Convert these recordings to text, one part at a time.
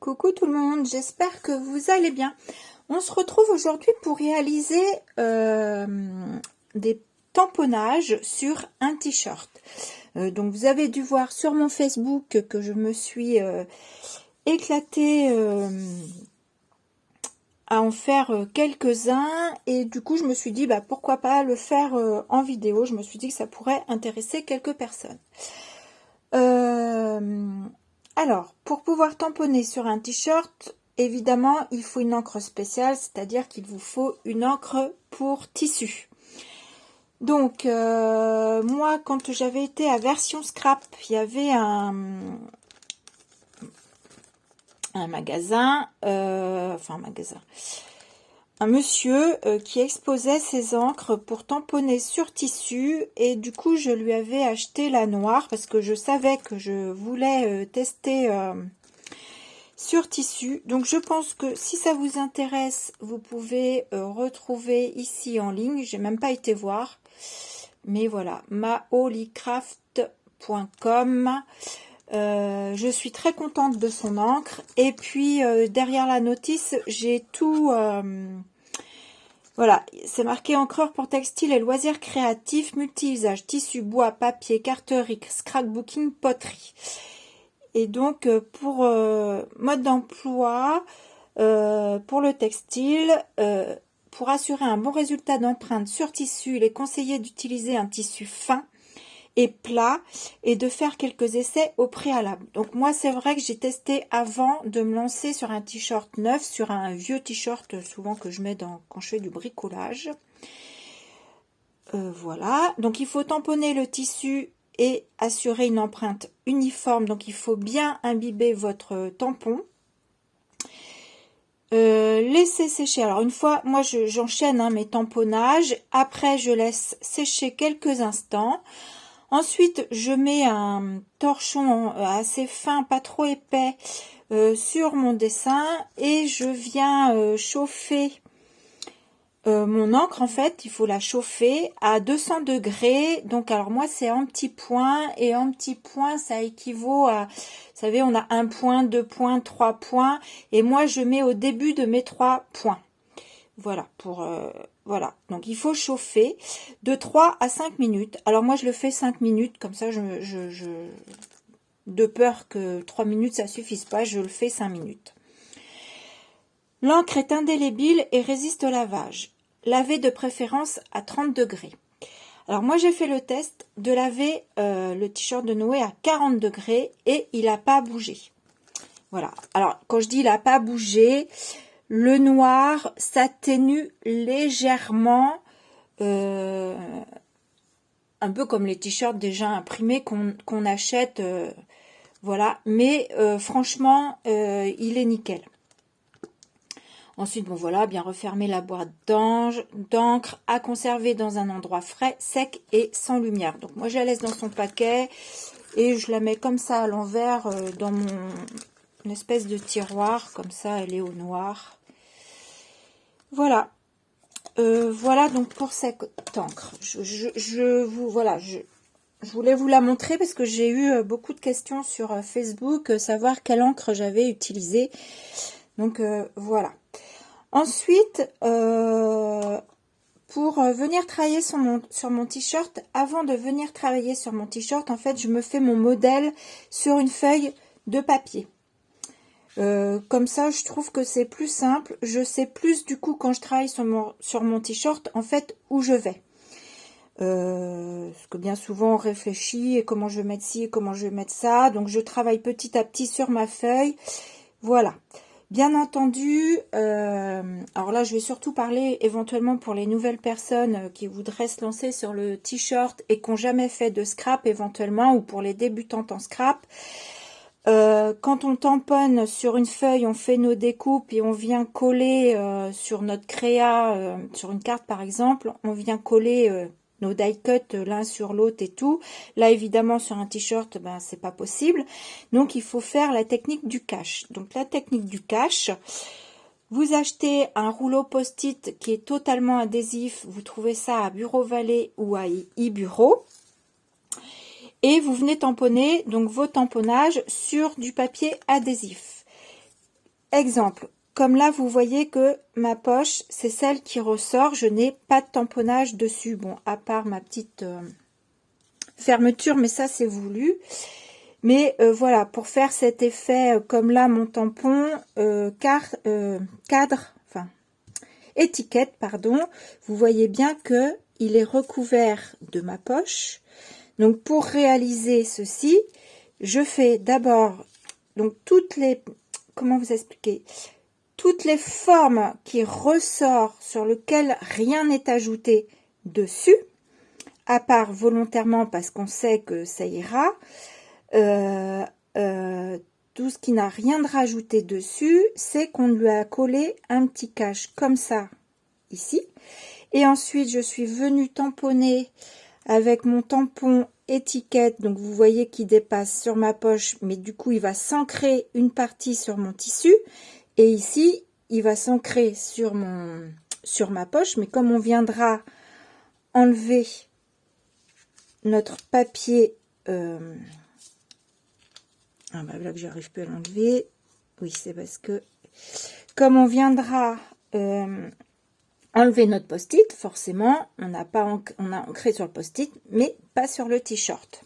Coucou tout le monde, j'espère que vous allez bien. On se retrouve aujourd'hui pour réaliser des tamponnages sur un t-shirt. Donc vous avez dû voir sur mon Facebook que je me suis éclatée à en faire quelques-uns et du coup je me suis dit pourquoi pas le faire en vidéo. Je me suis dit que ça pourrait intéresser quelques personnes. Alors, pour pouvoir tamponner sur un t-shirt, évidemment, il faut une encre spéciale, c'est-à-dire qu'il vous faut une encre pour tissu. Donc, moi, quand j'avais été à Version Scrap, il y avait un magasin, un monsieur qui exposait ses encres pour tamponner sur tissu, et du coup je lui avais acheté la noire parce que je savais que je voulais tester sur tissu. Donc je pense que si ça vous intéresse, vous pouvez retrouver ici en ligne. J'ai même pas été voir, mais voilà, maholycraft.com. Je suis très contente de son encre, et puis derrière la notice j'ai tout voilà, c'est marqué encreur pour textile et loisirs créatifs, multi-usage, tissu, bois, papier, carterie, scrapbooking, poterie. Et donc pour mode d'emploi, pour le textile, pour assurer un bon résultat d'empreinte sur tissu, il est conseillé d'utiliser un tissu fin et plat et de faire quelques essais au préalable. Donc moi c'est vrai que j'ai testé avant de me lancer sur un t-shirt neuf, sur un vieux t-shirt souvent que je mets quand je fais du bricolage. Voilà, donc il faut tamponner le tissu et assurer une empreinte uniforme, donc il faut bien imbiber votre tampon. Laisser sécher. Alors une fois, moi j'enchaîne mes tamponnages, après je laisse sécher quelques instants. Ensuite, je mets un torchon assez fin, pas trop épais, sur mon dessin, et je viens chauffer mon encre. En fait, il faut la chauffer à 200 degrés. Donc, alors moi, c'est en petits points, et en petits points, ça équivaut à, vous savez, on a 1 point, 2 points, 3 points, et moi, je mets au début de mes 3 points. Voilà, voilà, donc il faut chauffer de 3 à 5 minutes. Alors moi je le fais 5 minutes, comme ça de peur que 3 minutes ça suffise pas, je le fais 5 minutes. L'encre est indélébile et résiste au lavage. Lavez de préférence à 30 degrés. Alors moi j'ai fait le test de laver le t-shirt de Noé à 40 degrés et il n'a pas bougé. Voilà, alors quand je dis il n'a pas bougé, le noir s'atténue légèrement, un peu comme les t-shirts déjà imprimés qu'on achète, voilà. Mais franchement, il est nickel. Ensuite, bon voilà, bien refermer la boîte d'encre à conserver dans un endroit frais, sec et sans lumière. Donc moi, je la laisse dans son paquet et je la mets comme ça à l'envers dans une espèce de tiroir, comme ça, elle est au noir. Voilà, voilà donc pour cette encre. Je voulais vous la montrer parce que j'ai eu beaucoup de questions sur Facebook, savoir quelle encre j'avais utilisée. Donc voilà. Ensuite, pour venir travailler sur mon t-shirt, avant de venir travailler sur mon t-shirt, en fait, je me fais mon modèle sur une feuille de papier. Comme ça, je trouve que c'est plus simple. Je sais plus du coup quand je travaille sur mon t-shirt, en fait, où je vais. Parce que bien souvent, on réfléchit et comment je vais mettre ci et comment je vais mettre ça. Donc, je travaille petit à petit sur ma feuille. Voilà. Bien entendu, alors là, je vais surtout parler éventuellement pour les nouvelles personnes qui voudraient se lancer sur le t-shirt et qui n'ont jamais fait de scrap éventuellement, ou pour les débutantes en scrap. Quand on tamponne sur une feuille, on fait nos découpes et on vient coller sur notre créa, sur une carte par exemple, on vient coller nos die cut l'un sur l'autre et tout. Là évidemment sur un t-shirt, c'est pas possible. Donc il faut faire la technique du cache. Donc la technique du cache, vous achetez un rouleau post-it qui est totalement adhésif. Vous trouvez ça à Bureau Vallée ou à e-bureau. Et vous venez tamponner donc vos tamponnages sur du papier adhésif. Exemple, comme là, vous voyez que ma poche, c'est celle qui ressort. Je n'ai pas de tamponnage dessus. Bon, à part ma petite fermeture, mais ça, c'est voulu. Mais voilà, pour faire cet effet, comme là, mon tampon, cadre, enfin, étiquette, pardon, vous voyez bien que il est recouvert de ma poche. Donc, pour réaliser ceci, je fais d'abord, donc, toutes les, comment vous expliquer, toutes les formes qui ressortent, sur lesquelles rien n'est ajouté dessus, à part volontairement parce qu'on sait que ça ira, tout ce qui n'a rien de rajouté dessus, c'est qu'on lui a collé un petit cache comme ça, ici. Et ensuite, je suis venue tamponner avec mon tampon étiquette, donc vous voyez qu'il dépasse sur ma poche, mais du coup, il va s'ancrer une partie sur mon tissu. Et ici, il va s'ancrer sur ma poche, mais comme on viendra enlever notre papier, ah bah là que j'arrive plus à l'enlever, oui c'est parce que comme on viendra enlever notre post-it, forcément on a ancré sur le post-it, mais pas sur le t-shirt.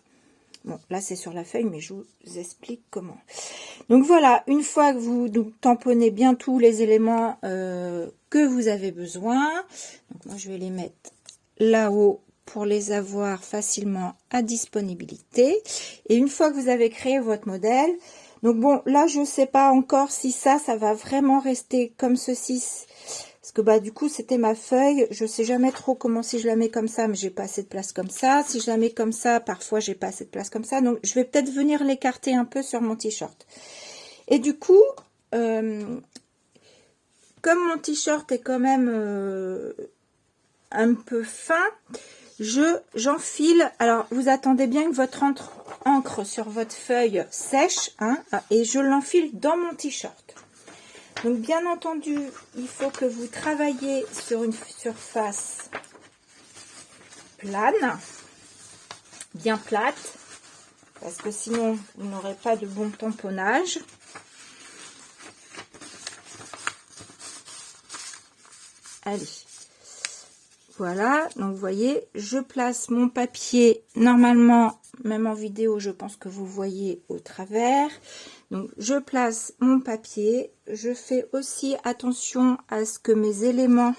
Bon, là c'est sur la feuille, mais je vous explique comment. Donc voilà, une fois que vous tamponnez bien tous les éléments que vous avez besoin, donc moi je vais les mettre là-haut pour les avoir facilement à disponibilité. Et une fois que vous avez créé votre modèle, donc bon, là je sais pas encore si ça va vraiment rester comme ceci. Parce que bah du coup c'était ma feuille, je sais jamais trop comment, si je la mets comme ça, mais j'ai pas assez de place comme ça, si je la mets comme ça, parfois j'ai pas assez de place comme ça, donc je vais peut-être venir l'écarter un peu sur mon t-shirt. Et du coup, comme mon t-shirt est quand même un peu fin, j'enfile, alors vous attendez bien que votre encre sur votre feuille sèche, hein, et je l'enfile dans mon t-shirt. Donc bien entendu, il faut que vous travaillez sur une surface plane, bien plate, parce que sinon vous n'aurez pas de bon tamponnage. Allez, voilà, donc vous voyez, je place mon papier, normalement, même en vidéo, je pense que vous voyez au travers. Donc je place mon papier, je fais aussi attention à ce que mes éléments,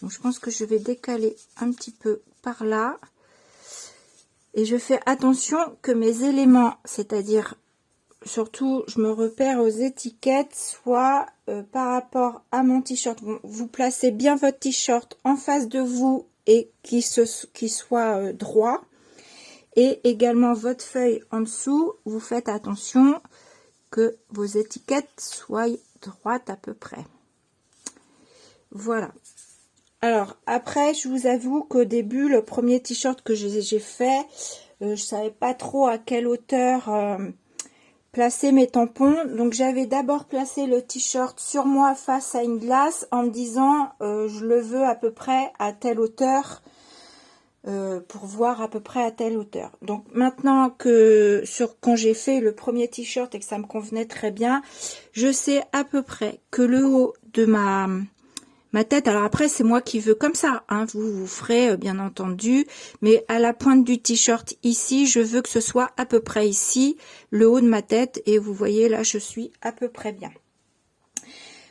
donc je pense que je vais décaler un petit peu par là, et je fais attention que mes éléments, c'est-à-dire surtout je me repère aux étiquettes, soit par rapport à mon t-shirt. Bon, vous placez bien votre t-shirt en face de vous et qu'il soit droit, et également votre feuille en dessous, vous faites attention que vos étiquettes soient droites à peu près. Voilà. Alors après, je vous avoue qu'au début, le premier t-shirt que j'ai fait, je savais pas trop à quelle hauteur placer mes tampons. Donc j'avais d'abord placé le t-shirt sur moi face à une glace en me disant je le veux à peu près à telle hauteur. Pour voir à peu près à telle hauteur. Donc maintenant que quand j'ai fait le premier t-shirt et que ça me convenait très bien, je sais à peu près que le haut de ma tête, alors après c'est moi qui veux comme ça, hein, vous ferez bien entendu, mais à la pointe du t-shirt ici, je veux que ce soit à peu près ici, le haut de ma tête, et vous voyez là je suis à peu près bien.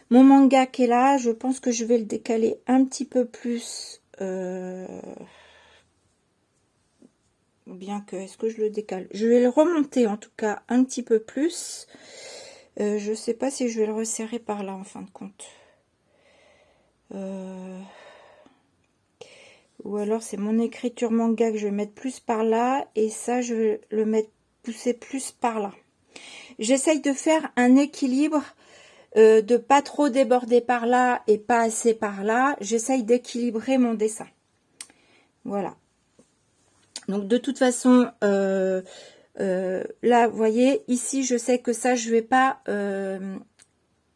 Mon manga qui est là, je pense que je vais le décaler un petit peu plus, bien que, est-ce que je le décale? Je vais le remonter en tout cas un petit peu plus. Je sais pas si je vais le resserrer par là en fin de compte. Ou alors c'est mon écriture manga que je vais mettre plus par là, et ça je vais le mettre pousser plus par là. J'essaye de faire un équilibre, de pas trop déborder par là et pas assez par là. J'essaye d'équilibrer mon dessin. Voilà. Donc de toute façon, là, vous voyez, ici, je sais que ça, je vais pas,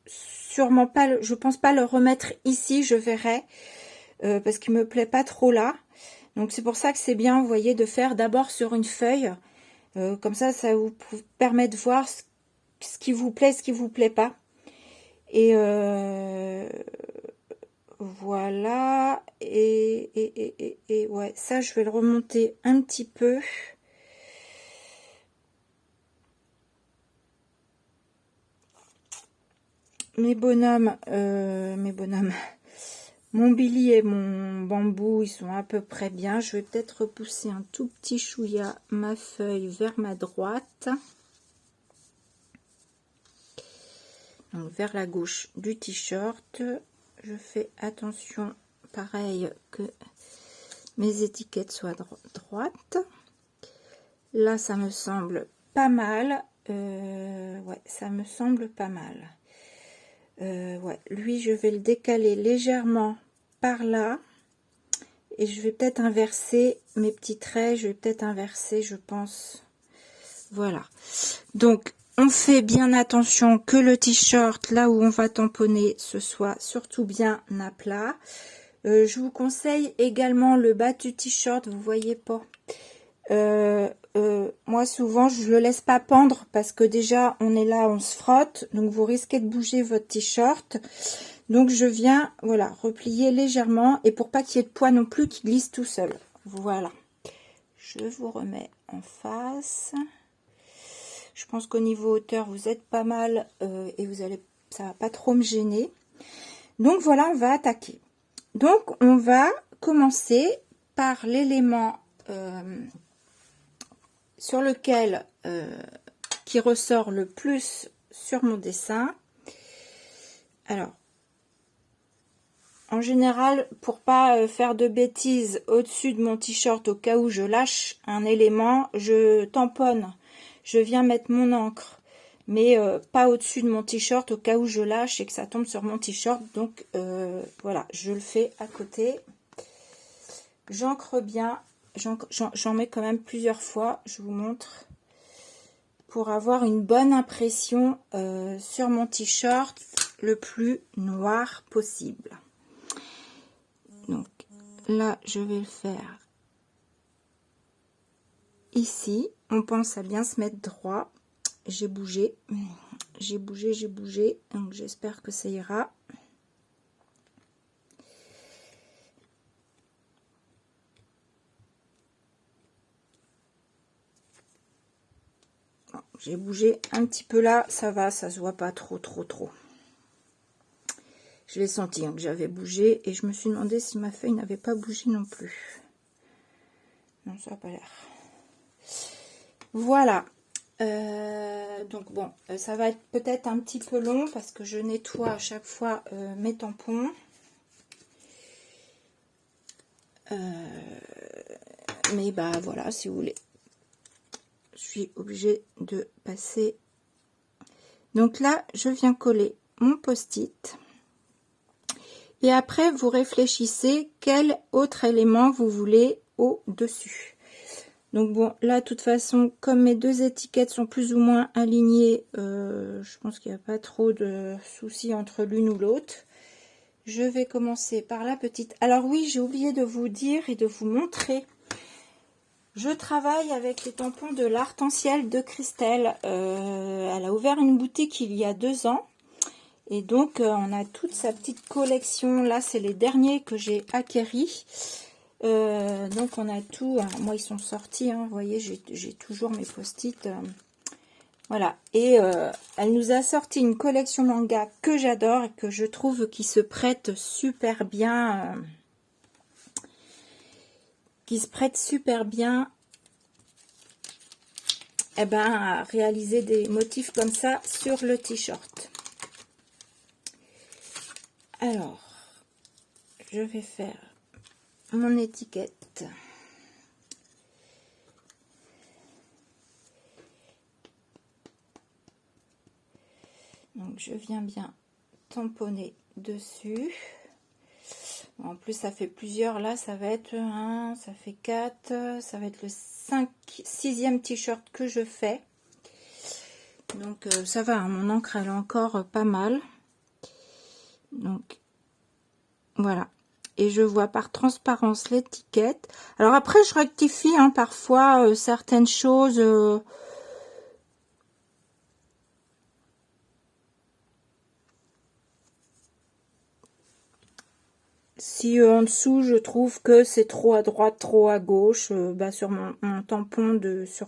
sûrement pas, je pense pas le remettre ici, je verrai, parce qu'il me plaît pas trop là. Donc c'est pour ça que c'est bien, vous voyez, de faire d'abord sur une feuille, comme ça vous permet de voir ce qui vous plaît, ce qui vous plaît pas. Et voilà. Et ouais, ça, je vais le remonter un petit peu. Mes bonhommes, mon Billy et mon bambou, ils sont à peu près bien. Je vais peut-être repousser un tout petit chouïa ma feuille vers ma droite. Donc vers la gauche du t-shirt. Je fais attention, pareil, que mes étiquettes soient droites. Là, ça me semble pas mal. Ouais, ça me semble pas mal. Ouais, lui, je vais le décaler légèrement par là. Et je vais peut-être inverser mes petits traits. Je vais peut-être inverser, je pense. Voilà. Donc, on fait bien attention que le t-shirt, là où on va tamponner, ce soit surtout bien à plat. Je vous conseille également le bas du t-shirt, vous voyez pas. Moi, souvent, je le laisse pas pendre parce que déjà, on est là, on se frotte. Donc, vous risquez de bouger votre t-shirt. Donc, je viens, voilà, replier légèrement. Et pour pas qu'il y ait de poids non plus qui glisse tout seul. Voilà. Je vous remets en face. Je pense qu'au niveau hauteur, vous êtes pas mal et ça va pas trop me gêner. Donc voilà, on va attaquer. Donc on va commencer par l'élément sur lequel qui ressort le plus sur mon dessin. Alors, en général, pour pas faire de bêtises au-dessus de mon t-shirt, au cas où je lâche un élément, je tamponne. Je viens mettre mon encre, mais pas au-dessus de mon t-shirt au cas où je lâche et que ça tombe sur mon t-shirt. Donc voilà, je le fais à côté. J'encre bien, j'en mets quand même plusieurs fois, je vous montre, pour avoir une bonne impression sur mon t-shirt le plus noir possible. Donc là, je vais le faire ici. On pense à bien se mettre droit. J'ai bougé, donc j'espère que ça ira. J'ai bougé un petit peu là, ça va, ça se voit pas trop. Je l'ai senti hein, que j'avais bougé et je me suis demandé si ma feuille n'avait pas bougé non plus. Non, ça n'a pas l'air. Voilà. Donc bon, ça va être peut-être un petit peu long parce que je nettoie à chaque fois mes tampons. Mais bah voilà, si vous voulez, je suis obligée de passer. Donc là, je viens coller mon post-it. Et après, vous réfléchissez quel autre élément vous voulez au-dessus. Donc bon, là, de toute façon, comme mes deux étiquettes sont plus ou moins alignées, je pense qu'il n'y a pas trop de soucis entre l'une ou l'autre. Je vais commencer par la petite. Alors oui, j'ai oublié de vous dire et de vous montrer. Je travaille avec les tampons de l'Arc-en-Ciel de Christelle. Elle a ouvert une boutique il y a 2 ans. Et donc, on a toute sa petite collection. Là, c'est les derniers que j'ai acquéris. Donc on a tout, hein. Moi ils sont sortis, hein. Vous voyez, j'ai toujours mes post-it, voilà, et elle nous a sorti une collection manga que j'adore et que je trouve qui se prête super bien, eh ben, à réaliser des motifs comme ça sur le t-shirt. Alors, je vais faire mon étiquette. Donc je viens bien tamponner dessus. En plus ça fait plusieurs, là ça va être 1, ça fait 4, ça va être le 6e t-shirt que je fais. Donc ça va, hein, mon encre elle est encore pas mal. Donc voilà. Et je vois par transparence l'étiquette. Alors après je rectifie hein, parfois certaines choses. Si en dessous je trouve que c'est trop à droite, trop à gauche, sur mon tampon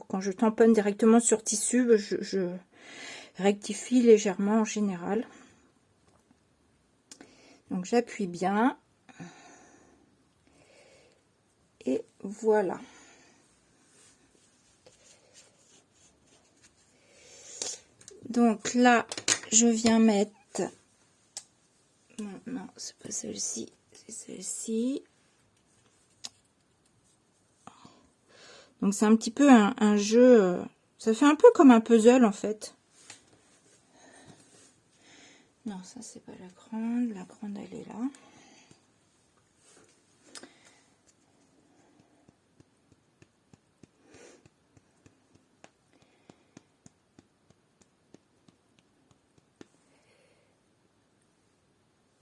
quand je tamponne directement sur tissu, je rectifie légèrement en général. Donc j'appuie bien. Et voilà. Donc là, je viens mettre... Non, non, c'est pas celle-ci, c'est celle-ci. Donc c'est un petit peu un jeu... ça fait un peu comme un puzzle en fait. Non, ça c'est pas la grande. La grande, elle est là.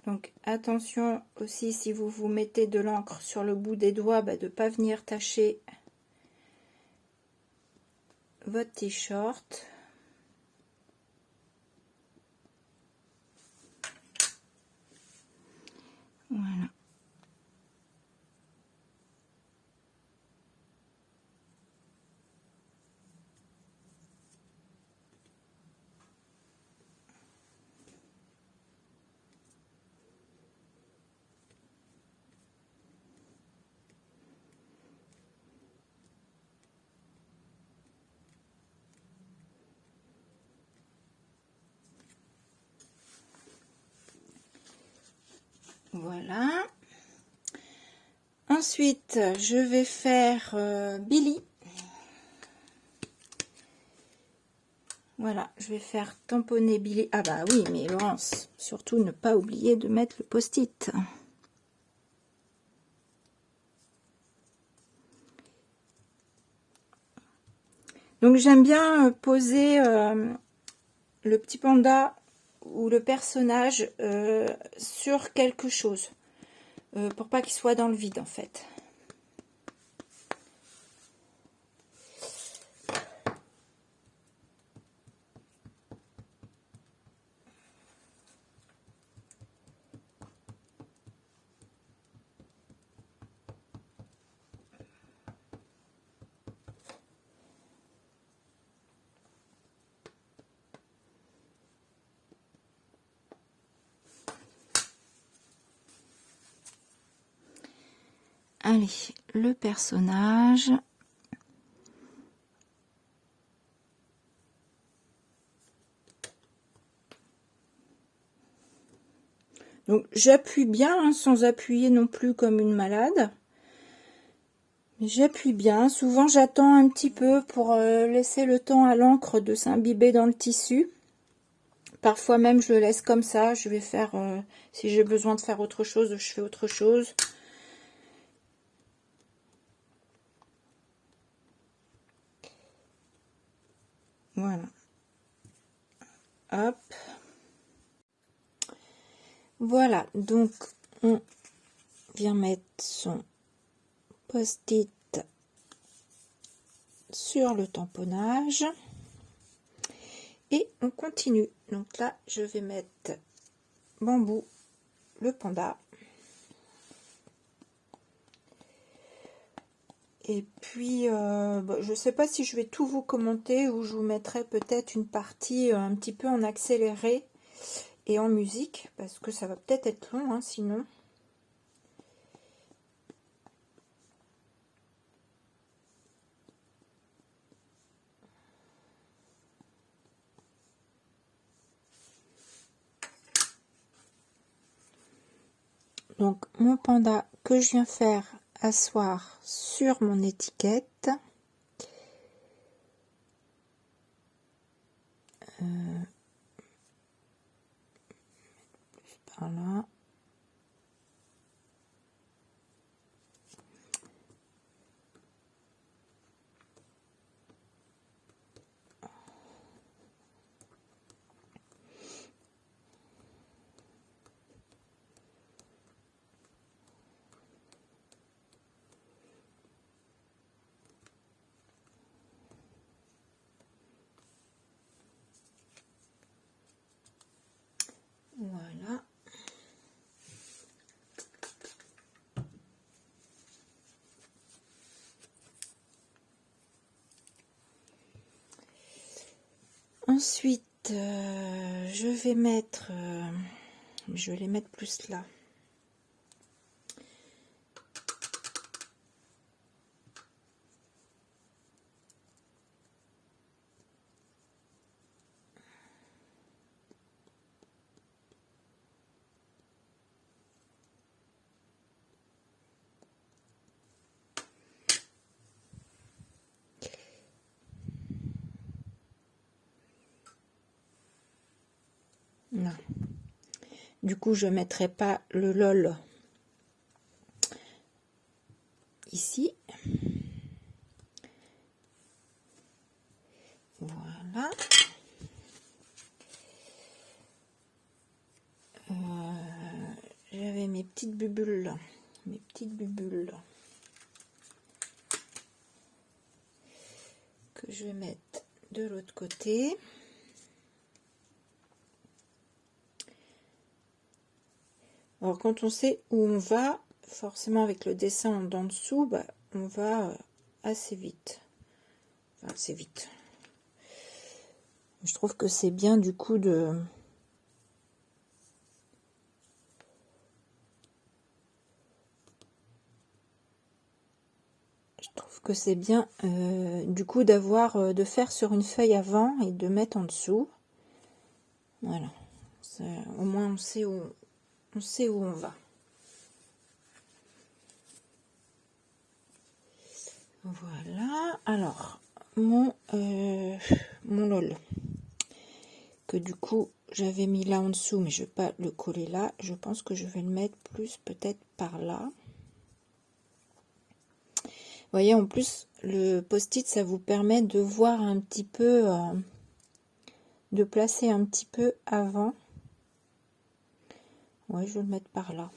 Donc attention aussi, si vous vous mettez de l'encre sur le bout des doigts, de ne pas venir tacher votre t-shirt. Voilà. Voilà. Ensuite, je vais faire Billy. Voilà, je vais faire tamponner Billy. Ah bah oui, mais Laurence, surtout ne pas oublier de mettre le post-it. Donc j'aime bien poser le petit panda ou le personnage sur quelque chose pour pas qu'il soit dans le vide en fait. Allez, le personnage. Donc j'appuie bien, sans appuyer non plus comme une malade. Mais j'appuie bien. Souvent j'attends un petit peu pour laisser le temps à l'encre de s'imbiber dans le tissu. Parfois même je le laisse comme ça. Je vais faire, si j'ai besoin de faire autre chose, je fais autre chose. Voilà. Hop. Voilà, donc on vient mettre son post-it sur le tamponnage. Et on continue. Donc là, je vais mettre Bambou, le panda. Et puis, je ne sais pas si je vais tout vous commenter ou je vous mettrai peut-être une partie un petit peu en accéléré et en musique, parce que ça va peut-être être long, hein, sinon. Donc, mon panda que je viens faire asseoir sur mon étiquette. Par là. Voilà. Ensuite, je vais mettre, je vais les mettre plus là. Non. Du coup, je ne mettrai pas le LOL ici. Voilà. J'avais mes petites bubules que je vais mettre de l'autre côté. Alors quand on sait où on va, forcément avec le dessin en dessous, bah, on va assez vite. Enfin, assez vite. Je trouve que c'est bien du coup de... Je trouve que c'est bien du coup d'avoir de faire sur une feuille avant et de mettre en dessous. Voilà. Au moins on sait où on va. Voilà. Alors mon LOL que du coup j'avais mis là en dessous, mais je vais pas le coller là. Je pense que je vais le mettre plus peut-être par là. Vous voyez, en plus le post-it ça vous permet de voir un petit peu, de placer un petit peu avant. Ouais, je vais le mettre par là.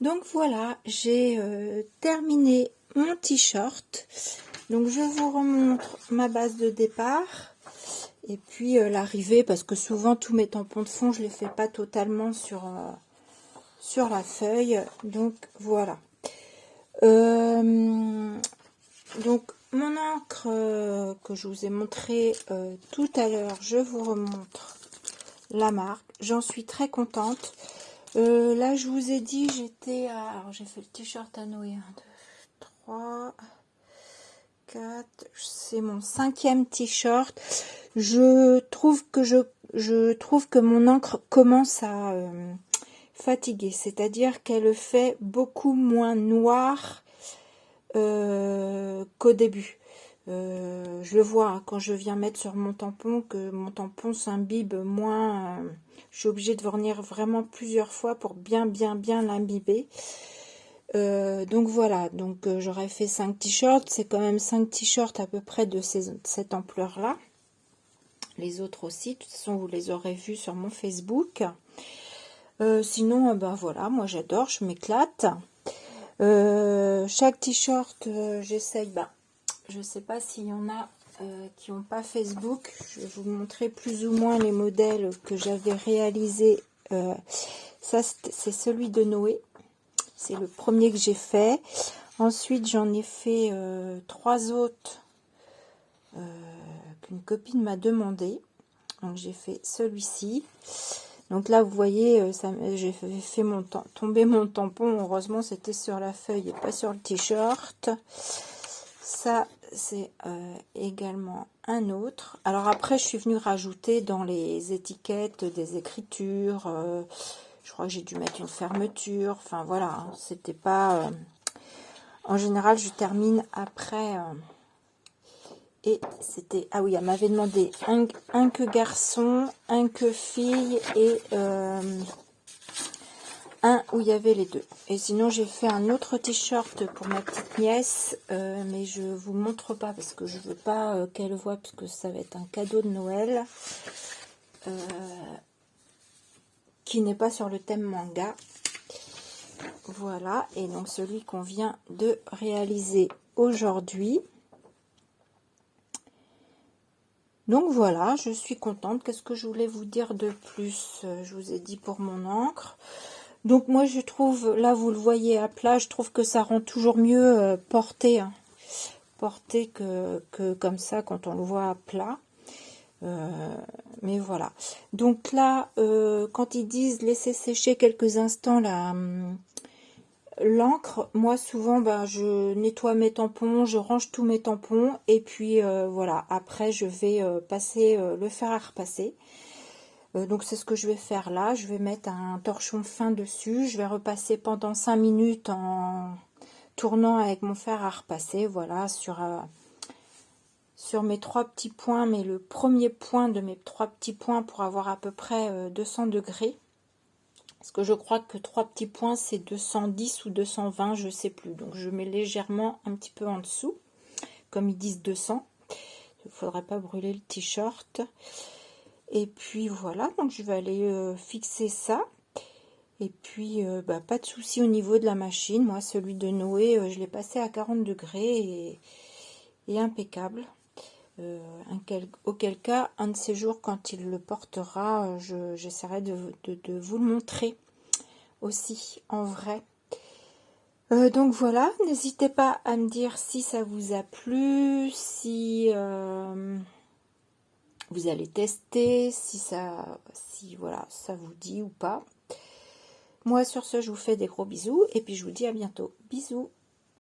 Donc voilà, j'ai terminé mon t-shirt. Donc je vous remontre ma base de départ et puis l'arrivée, parce que souvent tous mes tampons de fond je les fais pas totalement sur la feuille. Donc voilà. Donc mon encre que je vous ai montré tout à l'heure, je vous remontre la marque. J'en suis très contente. Là je vous ai dit, j'étais à... Alors j'ai fait le t-shirt à Noé. 1, 2, 3, 4, c'est mon 5e t-shirt. Je trouve que mon encre commence à fatiguer, c'est-à-dire qu'elle fait beaucoup moins noir qu'au début. Je le vois hein, quand je viens mettre sur mon tampon, que mon tampon s'imbibe moins. Je suis obligée de venir vraiment plusieurs fois pour bien l'imbiber. Donc voilà, donc j'aurais fait 5 t-shirts, c'est quand même 5 t-shirts à peu près de cette ampleur là. Les autres aussi, de toute façon vous les aurez vus sur mon Facebook. Sinon ben voilà, moi j'adore, je m'éclate. Chaque t-shirt j'essaye, je sais pas s'il y en a qui n'ont pas Facebook, je vais vous montrer plus ou moins les modèles que j'avais réalisés. Ça c'est celui de Noé. C'est le premier que j'ai fait. Ensuite, j'en ai fait 3 autres qu'une copine m'a demandé. Donc, j'ai fait celui-ci. Donc là, vous voyez, j'ai fait tomber mon tampon. Heureusement, c'était sur la feuille et pas sur le t-shirt. Ça, c'est également un autre. Alors après, je suis venue rajouter dans les étiquettes des écritures. Je crois que j'ai dû mettre une fermeture. Enfin voilà, hein, c'était pas... en général, je termine après. Et c'était... Ah oui, elle m'avait demandé un que garçon, un que fille et un où il y avait les deux. Et sinon, j'ai fait un autre t-shirt pour ma petite nièce. Mais je vous montre pas parce que je veux pas qu'elle voie, parce que ça va être un cadeau de Noël. Qui n'est pas sur le thème manga. Voilà, et donc celui qu'on vient de réaliser aujourd'hui. Donc voilà, je suis contente. Qu'est-ce que je voulais vous dire de plus? Je vous ai dit pour mon encre. Donc moi je trouve, là vous le voyez à plat, je trouve que ça rend toujours mieux porté, hein, porté que comme ça quand on le voit à plat. Mais voilà. Donc là, quand ils disent laisser sécher quelques instants l'encre, moi souvent je nettoie mes tampons, je range tous mes tampons et puis voilà, après je vais passer le fer à repasser. Donc c'est ce que je vais faire là, je vais mettre un torchon fin dessus, je vais repasser pendant 5 minutes en tournant avec mon fer à repasser, voilà, sur mes 3 petits points, mais le premier point de mes 3 petits points pour avoir à peu près 200 degrés. Parce que je crois que 3 petits points, c'est 210 ou 220, je sais plus. Donc je mets légèrement un petit peu en dessous, comme ils disent 200. Il ne faudrait pas brûler le t-shirt. Et puis voilà, donc je vais aller fixer ça. Et puis, pas de souci au niveau de la machine. Moi, celui de Noé, je l'ai passé à 40 degrés et impeccable. Auquel cas, un de ces jours, quand il le portera, j'essaierai de vous le montrer aussi en vrai. Donc voilà, n'hésitez pas à me dire si ça vous a plu, si vous allez tester, si voilà, ça vous dit ou pas. Moi sur ce, je vous fais des gros bisous et puis je vous dis à bientôt. Bisous.